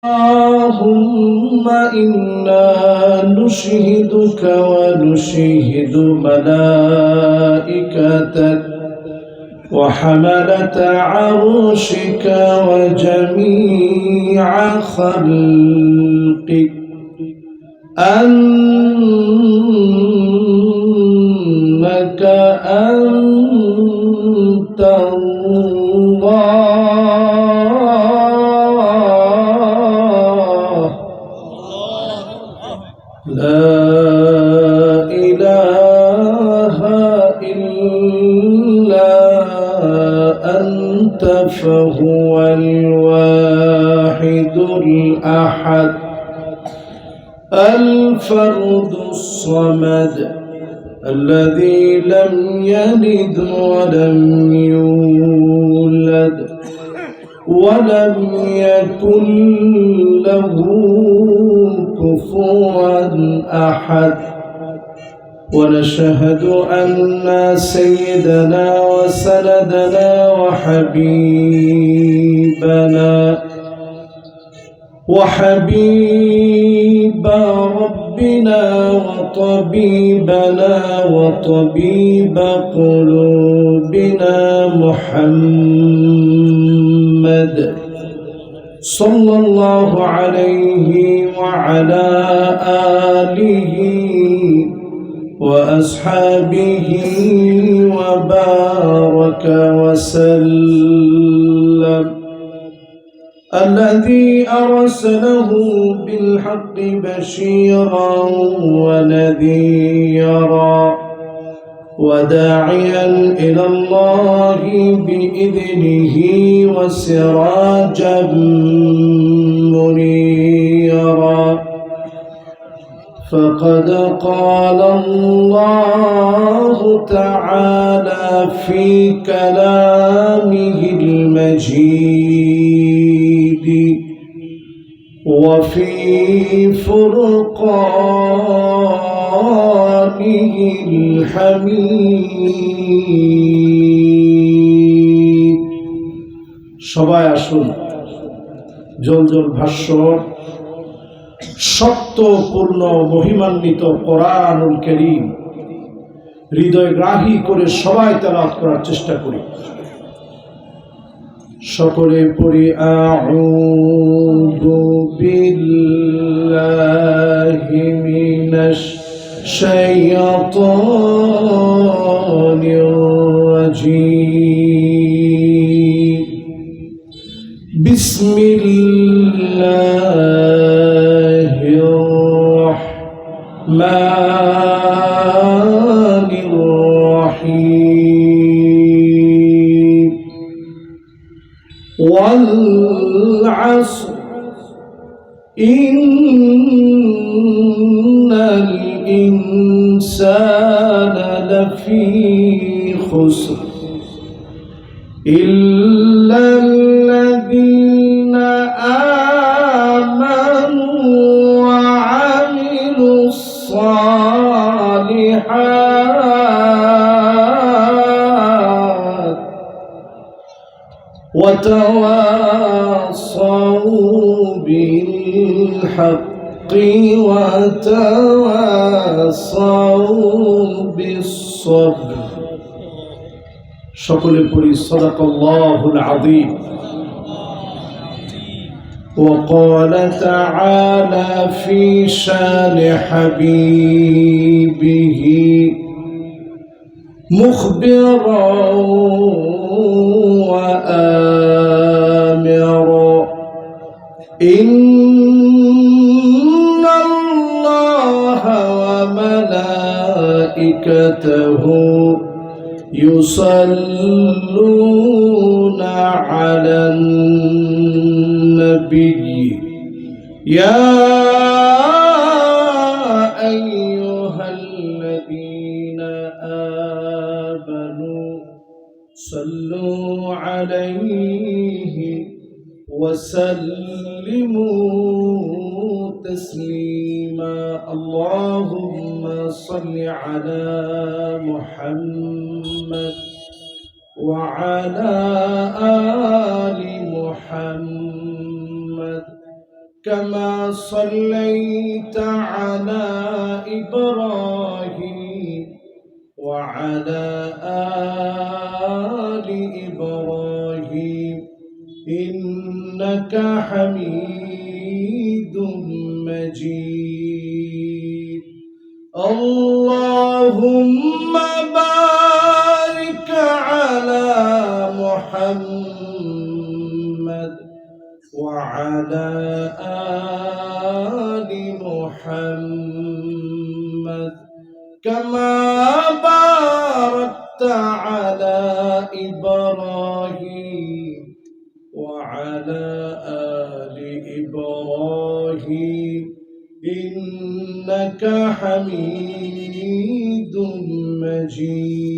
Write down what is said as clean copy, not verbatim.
اللهم إنا نشهدك ونشهد ملائكتك وحملة عرشك وجميع خلقك أنك أنت الله لا إله إلا أنت فهو الواحد الأحد الفرد الصمد الذي لم يلد ولم يولد ولم يكن له كفوا أحد. ونشهد أن سيدنا وسندنا وحبيب ربنا وطبيبنا وطبيب قلوبنا محمد صلى الله عليه وعلى آله وأصحابه وبارك وسلم الذي أرسله بالحق بشيرا ونذيرا وداعيا إلى الله بإذنه وسراجا منيرا. فقد قال الله تعالى في كلامه المجيد وفي فرقانه الحميد. সবাই আসুন জলজল ভাষ্য সত্যপূর্ণ মহিমান্বিত কোরআনুল কারীম হৃদয়গ্রাহী করে সবাই তেলাওয়াত করার চেষ্টা করি। সকলে পড়ি আউযু বিল্লাহি মিনাশ শাইতানির রাজীম। বিসমিল্লাহির রাহমানির রাহিম। والعصر إن الإنسان لفي خسر إلا الذين آمنوا وعملوا الصالحات وتواصوا بالحق وتواصوا بالصبر. সকলে পড়ি সাদাকাল্লাহুল আযীম। وقال تعالى في شان حبيبه مخبرا وآمرا إن الله وملائكته يصلون على النبي يا أيها الذين آمنوا صلوا عليه وسلموا تسليما. اللهم صل على محمد وعلى آل محمد كما صليت على إبراهيم وعلى آل إبراهيم إنك حميد مجيد اللهم بارك على محمد وعلى آل محمد كما باركت على إبراهيم وعلى آل إبراهيم إنك حميد مجيد